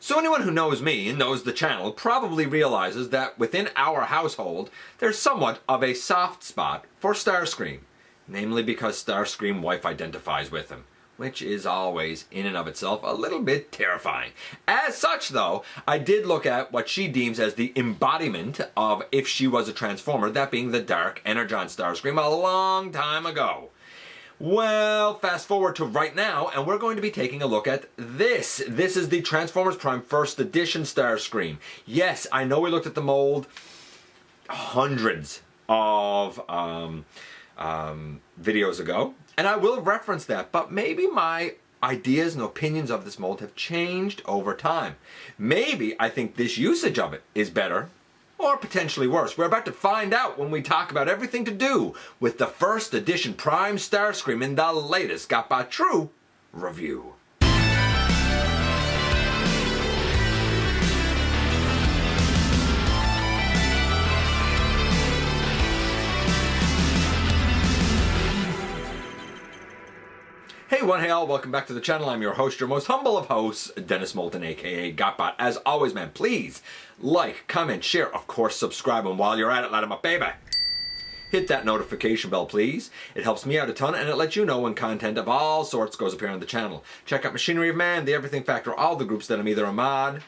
So anyone who knows me and knows the channel probably realizes that within our household, there's somewhat of a soft spot for Starscream. Namely because Starscream wife identifies with him, which is always, in and of itself, a little bit terrifying. As such, though, I did look at what she deems as the embodiment of if she was a Transformer, that being the Dark Energon Starscream a long time ago. Well, fast forward to right now, and we're going to be taking a look at this. This is the Transformers Prime First Edition Starscream. Yes, I know we looked at the mold hundreds of videos ago, and I will reference that, but maybe my ideas and opinions of this mold have changed over time. Maybe I think this usage of it is better, or potentially worse. We're about to find out when we talk about everything to do with the first edition Prime Starscream in the latest GotBot True review. Hey one, hey all, welcome back to the channel. I'm your host, your most humble of hosts, Dennis Moulton, aka GotBot. As always, man, please like, comment, share, of course, subscribe, and while you're at it, light 'em up, baby. Hit that notification bell, please. It helps me out a ton, and it lets you know when content of all sorts goes up here on the channel. Check out Machinery of Man, The Everything Factor, all the groups that I'm either a mod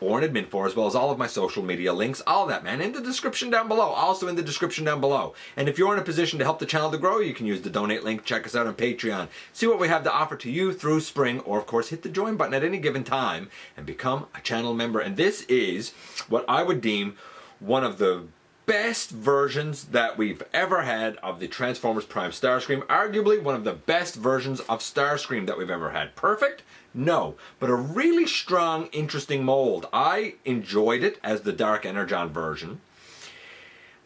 or an admin for, as well as all of my social media links, all that, man, in the description down below, also in the description down below. And if you're in a position to help the channel to grow, you can use the donate link, check us out on Patreon, see what we have to offer to you through spring, or of course hit the join button at any given time and become a channel member. And this is what I would deem one of the best versions that we've ever had of the Transformers Prime Starscream, arguably one of the best versions of Starscream that we've ever had. Perfect? No, but a really strong, interesting mold. I enjoyed it as the Dark Energon version,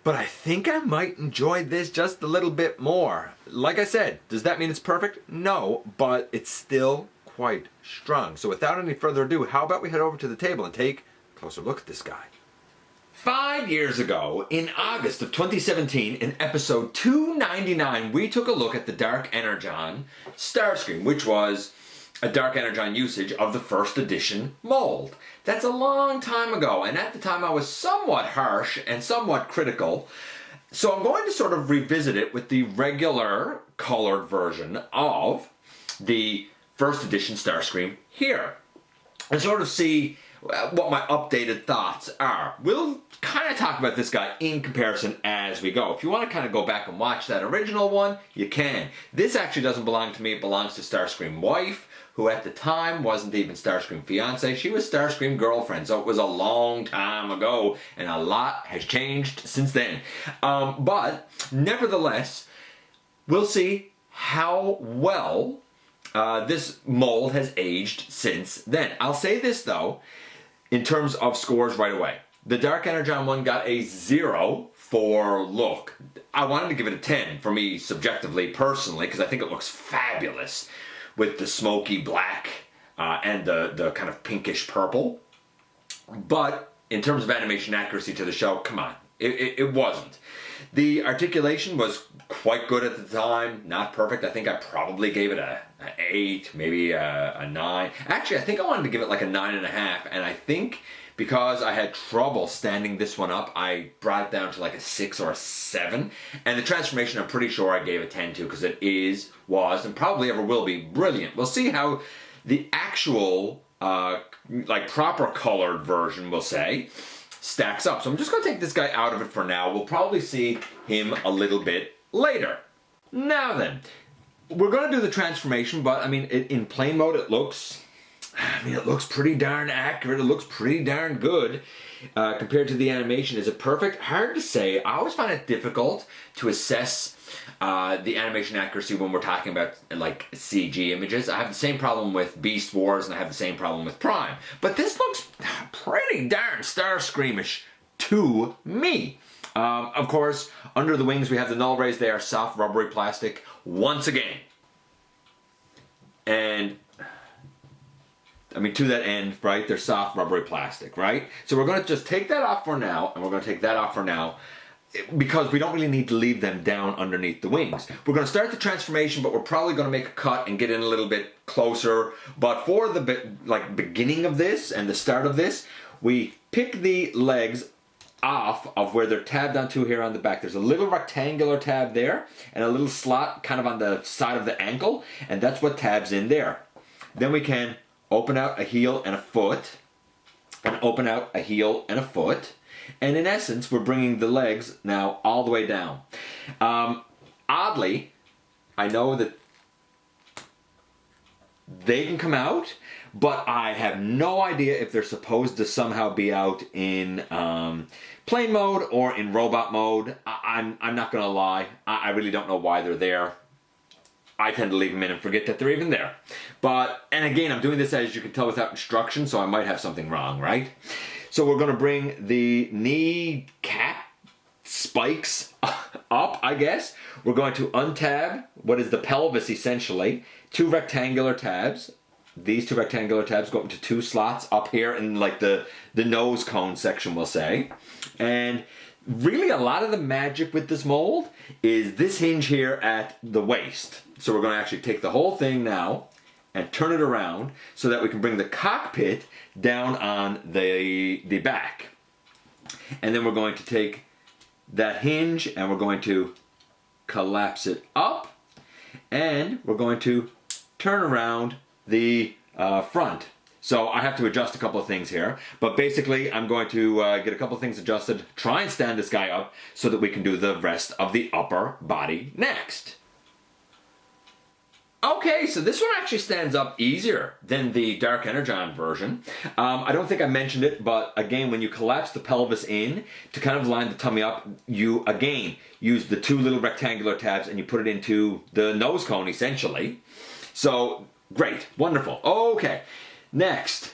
but I think I might enjoy this just a little bit more. Like I said, does that mean it's perfect? No, but it's still quite strong. So without any further ado, how about we head over to the table and take a closer look at this guy. 5 years ago, in August of 2017, in episode 299, we took a look at the Dark Energon Starscream, which was a Dark Energon usage of the first edition mold. That's a long time ago, and at the time I was somewhat harsh and somewhat critical, so I'm going to sort of revisit it with the regular colored version of the first edition Starscream here, and sort of see what my updated thoughts are. We'll kind of talk about this guy in comparison as we go. If you want to kind of go back and watch that original one, you can. This actually doesn't belong to me, it belongs to Starscream wife, who at the time wasn't even Starscream fiance, she was Starscream girlfriend, so it was a long time ago, and a lot has changed since then. But nevertheless, we'll see how well this mold has aged since then. I'll say this though, in terms of scores right away. The Dark Energon one got a 0 for look. I wanted to give it a 10 for me subjectively, personally, because I think it looks fabulous with the smoky black and the kind of pinkish purple. But in terms of animation accuracy to the show, come on, it wasn't. The articulation was quite good at the time, not perfect. I think I probably gave it an 8, maybe a 9. Actually, I think I wanted to give it like a 9.5, and I think because I had trouble standing this one up, I brought it down to like a 6 or a 7. And the transformation, I'm pretty sure I gave a 10 to, because it was, and probably ever will be, brilliant. We'll see how the actual, like proper colored version, we'll say, stacks up. So I'm just going to take this guy out of it for now. We'll probably see him a little bit later. Now then, we're going to do the transformation, but I mean, in plain mode, it looks pretty darn accurate. It looks pretty darn good compared to the animation. Is it perfect? Hard to say. I always find it difficult to assess the animation accuracy when we're talking about like CG images. I have the same problem with Beast Wars, and I have the same problem with Prime. But this looks pretty darn Starscreamish to me. Of course, under the wings we have the null rays. They are soft rubbery plastic once again. And I mean, to that end, right, they're soft rubbery plastic, right? So we're going to just take that off for now, and we're going to take that off for now. because we don't really need to leave them down underneath the wings. We're going to start the transformation, but we're probably going to make a cut and get in a little bit closer. But for the beginning of this and the start of this, we pick the legs off of where they're tabbed onto here on the back. There's a little rectangular tab there and a little slot kind of on the side of the ankle, and that's what tabs in there. Then we can open out a heel and a foot, and open out a heel and a foot, and in essence we're bringing the legs now all the way down. Oddly, I know that they can come out, but I have no idea if they're supposed to somehow be out in plane mode or in robot mode. I'm not gonna lie, I really don't know why they're there. I tend to leave them in and forget that they're even there. And again, I'm doing this, as you can tell, without instructions, so I might have something wrong, right? So we're gonna bring the knee cap spikes up, I guess. We're going to untab what is the pelvis, essentially. 2 rectangular tabs. These 2 rectangular tabs go into 2 slots up here in like the nose cone section, we'll say. And really a lot of the magic with this mold is this hinge here at the waist. So we're going to actually take the whole thing now and turn it around so that we can bring the cockpit down on the back. And then we're going to take that hinge and we're going to collapse it up, and we're going to turn around the front. So I have to adjust a couple of things here, but basically I'm going to get a couple of things adjusted, try and stand this guy up so that we can do the rest of the upper body next. Okay, so this one actually stands up easier than the Dark Energon version. I don't think I mentioned it, but again, when you collapse the pelvis in to kind of line the tummy up, you again use the 2 little rectangular tabs and you put it into the nose cone, essentially. So, great, wonderful. Okay, next,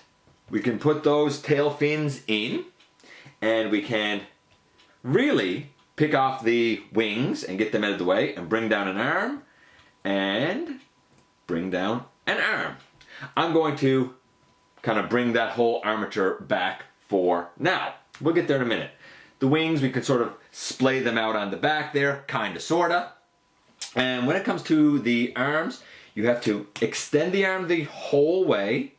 we can put those tail fins in, and we can really pick off the wings and get them out of the way and bring down an arm, and bring down an arm. I'm going to kind of bring that whole armature back for now. We'll get there in a minute. The wings, we can sort of splay them out on the back there, kinda, sorta. And when it comes to the arms, you have to extend the arm the whole way,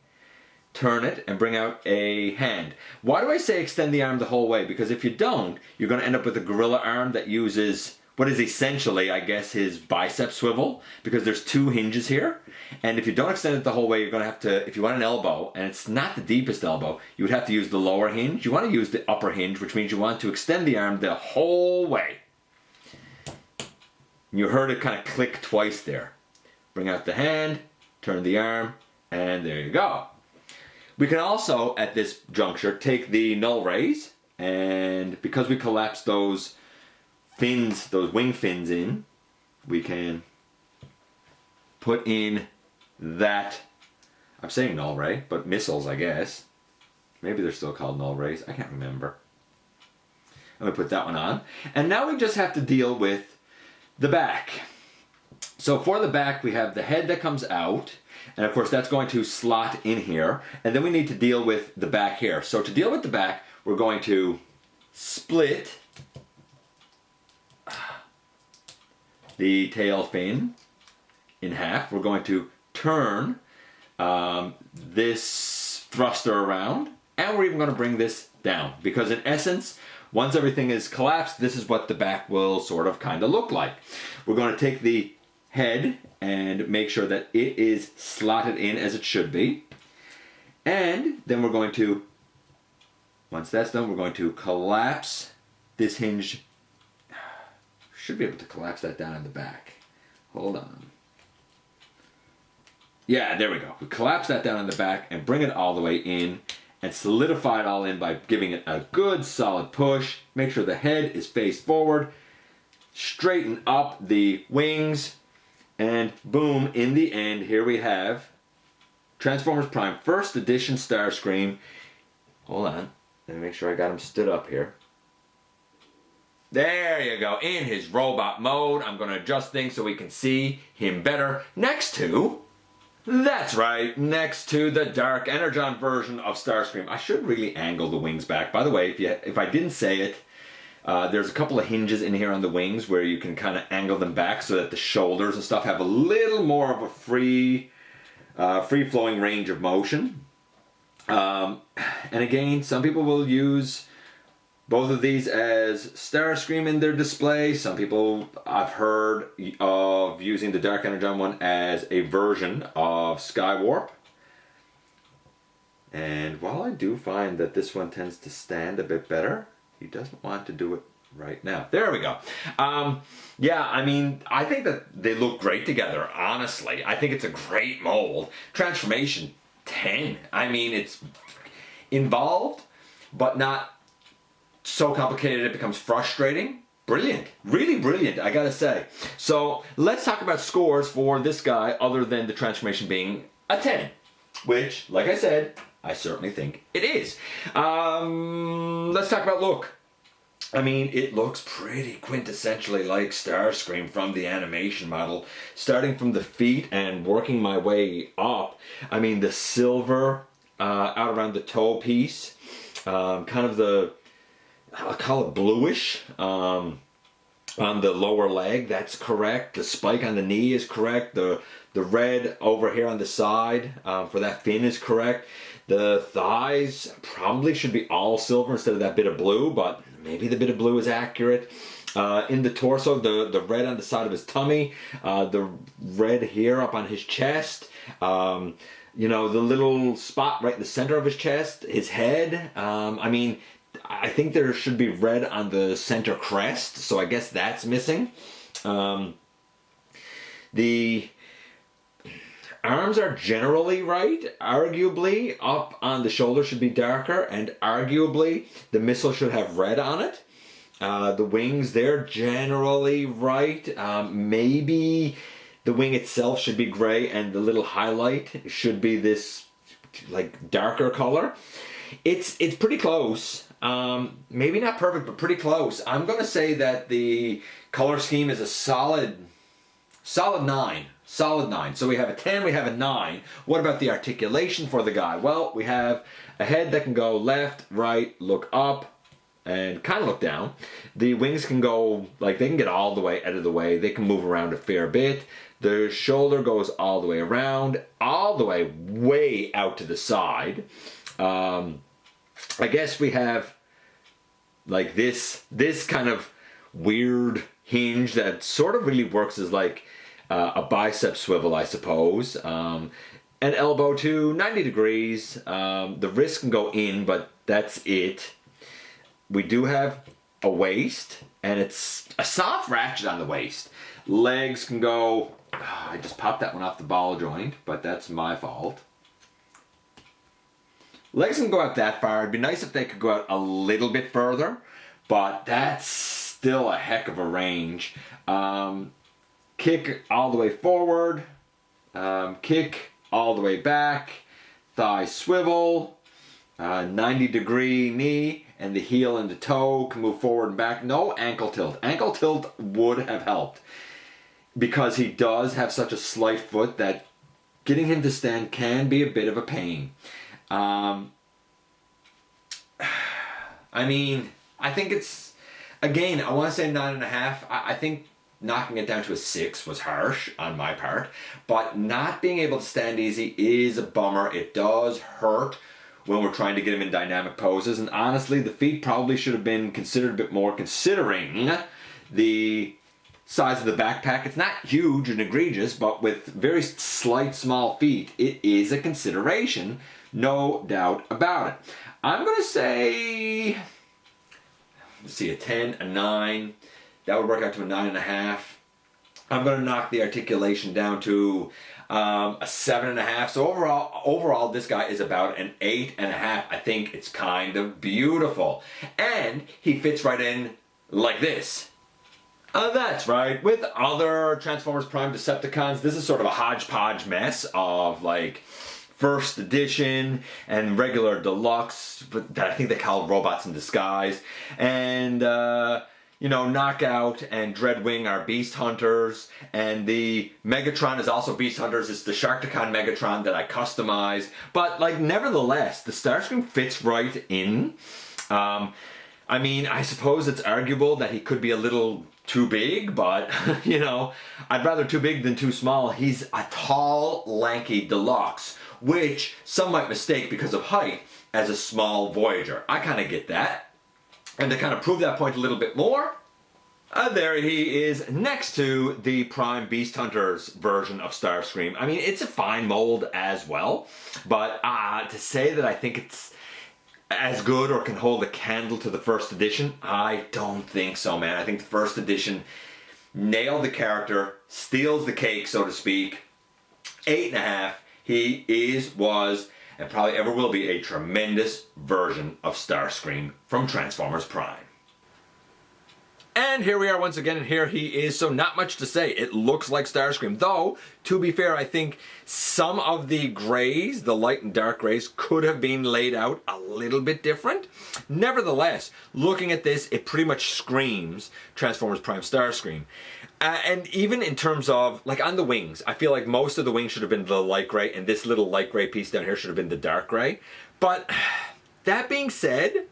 turn it, and bring out a hand. Why do I say extend the arm the whole way? Because if you don't, you're going to end up with a gorilla arm that uses what is essentially, I guess, his bicep swivel, because there's 2 hinges here. And if you don't extend it the whole way, you're going to have to, if you want an elbow, and it's not the deepest elbow, you would have to use the lower hinge. You want to use the upper hinge, which means you want to extend the arm the whole way. You heard it kind of click twice there. Bring out the hand, turn the arm, and there you go. We can also, at this juncture, take the null rays, and because we collapsed those fins, those wing fins in, we can put in that, I'm saying null ray, but missiles, I guess. Maybe they're still called null rays, I can't remember. I'm going to put that one on. And now we just have to deal with the back. So for the back, we have the head that comes out, and of course that's going to slot in here, and then we need to deal with the back here. So to deal with the back, we're going to split the tail fin in half. We're going to turn this thruster around, and we're even going to bring this down, because in essence, once everything is collapsed, this is what the back will sort of kind of look like. We're going to take the head and make sure that it is slotted in as it should be. And then we're going to, once that's done, we're going to collapse this hinge. Should be able to collapse that down in the back. Hold on. Yeah, there we go. We collapse that down in the back and bring it all the way in and solidify it all in by giving it a good solid push. Make sure the head is faced forward. Straighten up the wings. And boom, in the end, here we have Transformers Prime First Edition Starscream. Hold on, let me make sure I got him stood up here. There you go, in his robot mode. I'm going to adjust things so we can see him better next to, that's right, next to the Dark Energon version of Starscream. I should really angle the wings back. By the way, if I didn't say it, There's a couple of hinges in here on the wings where you can kind of angle them back so that the shoulders and stuff have a little more of a free-flowing range of motion. And again, some people will use both of these as Starscream in their display. Some people I've heard of using the Dark Energon one as a version of Skywarp. And while I do find that this one tends to stand a bit better, he doesn't want to do it right now. There we go. Yeah, I mean, I think that they look great together, honestly. I think it's a great mold. Transformation 10. I mean, it's involved, but not so complicated it becomes frustrating. Brilliant. Really brilliant, I gotta say. So, let's talk about scores for this guy other than the transformation being a 10. Which, like I said, I certainly think it is. Let's talk about look. I mean, it looks pretty quintessentially like Starscream from the animation model. Starting from the feet and working my way up. I mean, the silver out around the toe piece. Kind of the, I'll call it bluish. On the lower leg, that's correct. The spike on the knee is correct. The red over here on the side for that fin is correct. The thighs probably should be all silver instead of that bit of blue, but maybe the bit of blue is accurate. In the torso, the red on the side of his tummy, the red here up on his chest, you know, the little spot right in the center of his chest, his head. I mean, I think there should be red on the center crest, so I guess that's missing. The arms are generally right. Arguably, up on the shoulder should be darker, and arguably, the missile should have red on it. The wings, they're generally right. Maybe the wing itself should be gray, and the little highlight should be this, like, darker color. It's pretty close. Maybe not perfect, but pretty close. I'm going to say that the color scheme is a solid 9. Solid 9. So we have a 10, we have a 9. What about the articulation for the guy? Well, we have a head that can go left, right, look up, and kind of look down. The wings can go, like, they can get all the way out of the way. They can move around a fair bit. The shoulder goes all the way around, all the way out to the side. I guess we have, like, this kind of weird hinge that sort of really works as, like, a bicep swivel, I suppose. An elbow to 90 degrees. The wrist can go in, but that's it. We do have a waist, and it's a soft ratchet on the waist. Legs can go... I just popped that one off the ball joint, but that's my fault. Legs can go out that far. It'd be nice if they could go out a little bit further, but that's still a heck of a range. Kick all the way forward, kick all the way back, thigh swivel, 90-degree knee, and the heel and the toe can move forward and back. No ankle tilt. Ankle tilt would have helped because he does have such a slight foot that getting him to stand can be a bit of a pain. I mean, I think it's, again, I want to say 9.5. I think knocking it down to a 6 was harsh on my part, but not being able to stand easy is a bummer. It does hurt when we're trying to get him in dynamic poses, and honestly, the feet probably should have been considered a bit more considering the size of the backpack. It's not huge and egregious, but with very slight, small feet, it is a consideration. No doubt about it. I'm going to say, let's see, a 10, a 9. That would work out to a 9.5. I'm going to knock the articulation down to a 7.5. So overall, this guy is about an 8.5. I think it's kind of beautiful. And he fits right in like this. That's right. With other Transformers Prime Decepticons, this is sort of a hodgepodge mess of, like, first edition and regular deluxe, but I think they call robots in disguise. And, you know, Knockout and Dreadwing are Beast Hunters, and the Megatron is also Beast Hunters. It's the Sharkticon Megatron that I customized. But, like, nevertheless, the Starscream fits right in. I mean, I suppose it's arguable that he could be a little too big, but, you know, I'd rather too big than too small. He's a tall, lanky deluxe, which some might mistake because of height as a small Voyager. I kind of get that. And to kind of prove that point a little bit more, there he is next to the Prime Beast Hunters version of Starscream. I mean, it's a fine mold as well, but to say that I think it's as good or can hold a candle to the first edition, I don't think so, man. I think the first edition nailed the character, steals the cake, so to speak. 8.5. He is, was, and probably ever will be a tremendous version of Starscream from Transformers Prime. And here we are once again, and here he is, so not much to say. It looks like Starscream, though, to be fair, I think some of the grays, the light and dark grays, could have been laid out a little bit different. Nevertheless, looking at this, it pretty much screams Transformers Prime Starscream. And even in terms of, like on the wings, I feel like most of the wings should have been the light gray, and this little light gray piece down here should have been the dark gray. But that being said,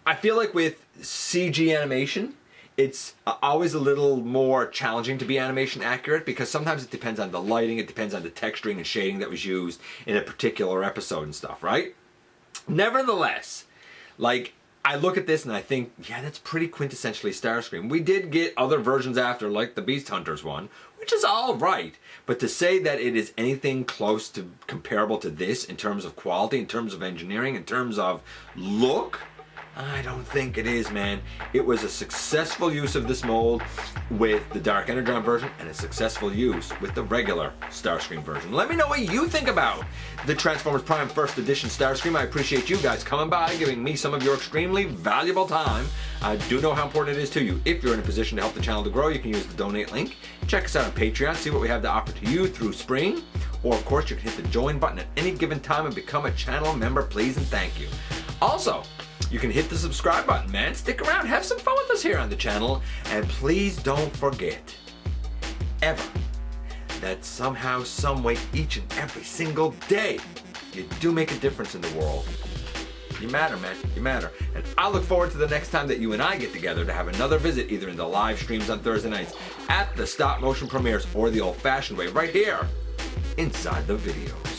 I feel like with CG animation, it's always a little more challenging to be animation accurate because sometimes it depends on the lighting, it depends on the texturing and shading that was used in a particular episode and stuff, right? Nevertheless, like, I look at this and I think, yeah, that's pretty quintessentially Starscream. We did get other versions after, like the Beast Hunters one, which is all right. But to say that it is anything close to comparable to this in terms of quality, in terms of engineering, in terms of look, I don't think it is, man. It was a successful use of this mold with the Dark Energon version and a successful use with the regular Starscream version. Let me know what you think about the Transformers Prime First Edition Starscream. I appreciate you guys coming by, giving me some of your extremely valuable time. I do know how important it is to you. If you're in a position to help the channel to grow, you can use the donate link. Check us out on Patreon, see what we have to offer to you through spring. Or, of course, you can hit the join button at any given time and become a channel member, please and thank you. Also, you can hit the subscribe button, man. Stick around, have some fun with us here on the channel. And please don't forget, ever, that somehow, some way, each and every single day, you do make a difference in the world. You matter, man. You matter. And I look forward to the next time that you and I get together to have another visit, either in the live streams on Thursday nights, at the stop motion premieres, or the old-fashioned way, right here, inside the videos.